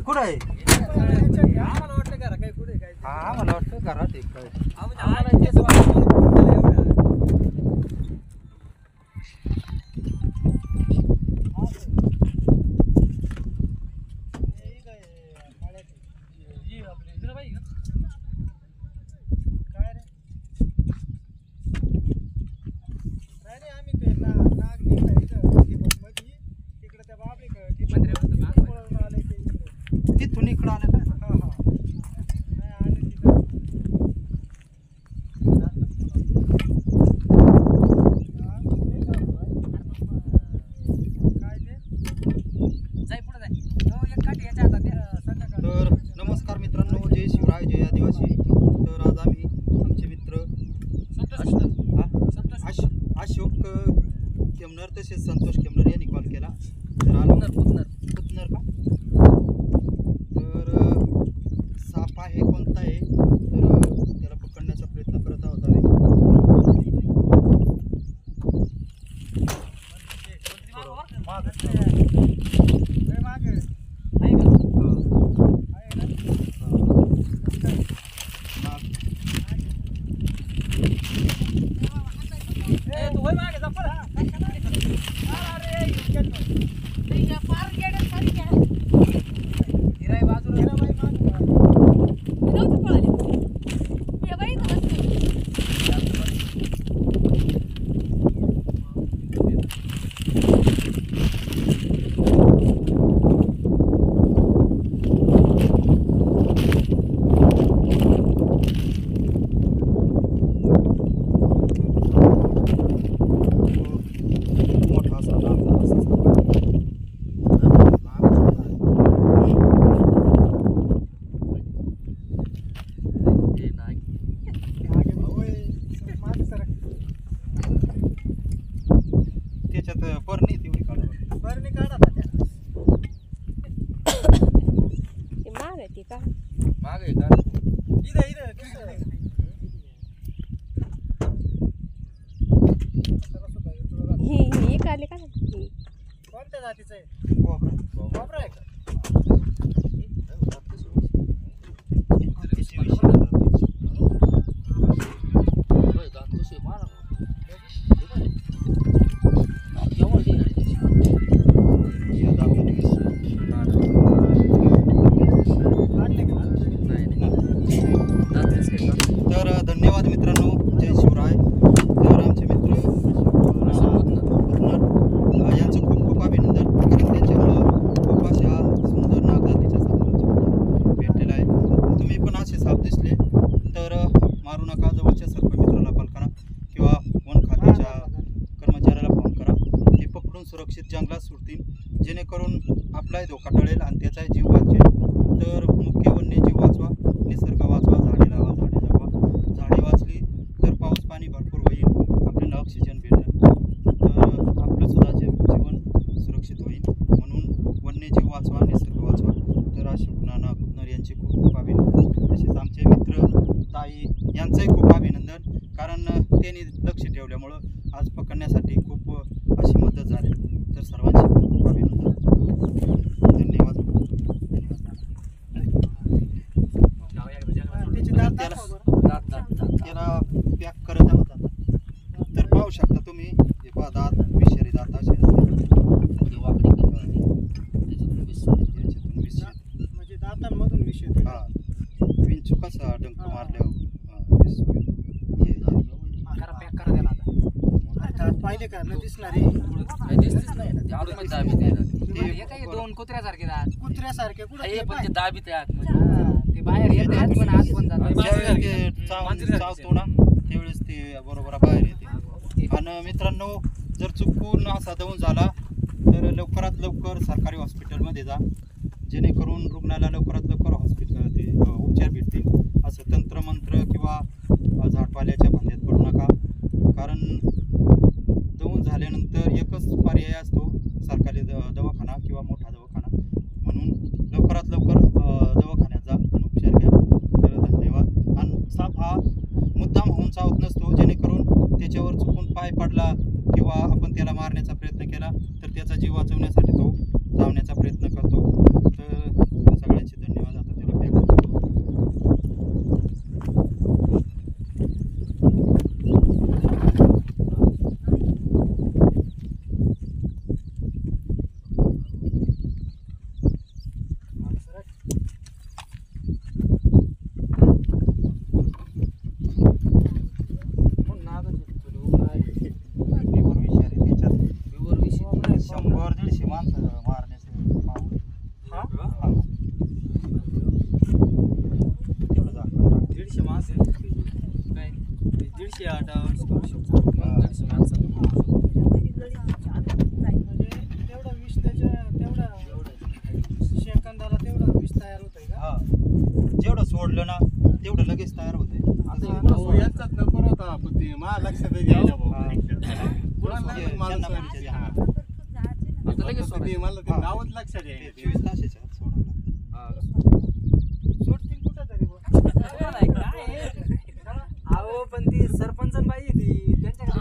कुठं आहे? आम्हाला वाटलं घरा काही कुठे काय हा मला वाटतं घरात एक काय तिथून इकडं आलं काय? तर नमस्कार मित्रांनो, जय शिवराय, जय आदिवासी. तर आज आम्ही आमचे मित्र अशोक केमनर तसेच संतोष केमनर यांनी कॉल केला. तर आलो पुतनर का? तर साप आहे कोणता आहे तर त्याला पकडण्याचा प्रयत्न करत आहोत आम्ही. त्याच्यात परणी तेवढी काढा, परणी काढा माग आहे ती का माग आहे का? ही काढली का नाही? कोणत्या जातीचं आहे? कोबरा आहे का? तर धन्यवाद मित्रांनो, जय शिवराय. तर आमचे मित्र यांचं खूप खूप अभिनंदन, कारण त्यांच्यामुळं खूप अशा सुंदर नागजातीच्या सापांची भेटलेला आहे. तुम्ही पण असे साप दिसले तर मारू नका, जवळच्या सर्प मित्राला कॉल करा किंवा वन खात्याच्या कर्मचाऱ्याला फोन करा. ते पकडून सुरक्षित जंगलात सोडतील, जेणेकरून आपलाही धोका टळेल आणि त्याचाही जीव वाचेल. तर मुख्य वन्यजीव वाचवा, निसर्ग वाचवा, झाडे लावा, झाडे जगवा. झाडे वाचली तर पाऊस पाणी भरपूर होईल, आपल्याला ऑक्सिजन भेटेल, तर आपलं सुद्धा जीवन सुरक्षित होईल. म्हणून वन्यजीव वाचवा, निसर्ग वाचवा. तर अशोक नाना पुतनर यांचे खूप खूप अभिनंदन. तसेच आमचे मित्र ताई यांचंही खूप अभिनंदन, कारण त्यांनी लक्ष ठेवल्यामुळं आज पकडण्यासाठी खूप अशी मदत झाली. तर सर्वांचे खूप खूप अभिनंदन. धन्यवाद. त्याला पॅक करत आहोत आता. तर पाहू शकता तुम्ही, हे पहा दात, विषारी दात असे म्हणजे दातांमधून दिसलेले का न दिसणारे दिसतीच नाही ना, ते आतमध्ये दाबीत आहे ना. हे काय दोन कुत्र्यासारखे दात कुत्र्यासारखे कुठं हे ते पण पाय? ते दाबीत आहे आतमध्ये. ते बाहेर येत आहेत पण आत पण जातात. ज्यावेळेस ते चावतो ना त्यावेळेस ते बरोबर बाहेर येते. आणि मित्रांनो, जर चुकून असा दंश झाला तर लवकरात लवकर सरकारी हॉस्पिटलमध्ये जा, जेणेकरून रुग्णाला लवकरात लवकर हॉस्पिटल ते उपचार भेटतील. असं तंत्रमंत्र किंवा झाडपाल्याच्या भांड्यात पडू नका, कारण दंश झाल्यानंतर एकच पर्याय असतो, सरकारी दवाखाना किंवा मोठा दवाखाना. म्हणून लवकरात लवकर दवाखान्यात जा आणि उपचार घ्या. तर धन्यवाद. आणि साप हा मुद्दाम होऊन चावत नसतो, जेणेकरून त्याच्यावर चुकून पाय पडला किंवा आपण त्याला मारण्याचा प्रयत्न केला तर त्याचा जीव वाचवण्यासाठी तो धावण्याचा प्रयत्न करतो. तर सगळ्यांचे धन्यवाद. आता त्याला पॅक करतो. प्युअर विषय 100-150 माणसं मारण्याचे पाहून तेवढं झाकण टाक. 150 माणसं काय 150 आटावर करू शकतो. 150 माणसं म्हणजे तेवढं विष त्याच्या तेवढा सेकंदाला तेवढं विष तयार होतंय का? हा, जेवढं सोडलं ना तेवढं लगेच तयार होते. यांचाच नंबर होता पण ते मला लक्षात घ्यायला भाऊ आता लगेच सोडायचं. मला ते नावच लक्षात आहे 24 तासाच्या आत सोडावं लागतं. हा. सोडतील कुठं तरी बुवा. अहो पण ती सरपंच बाई ती त्यांच्याकडे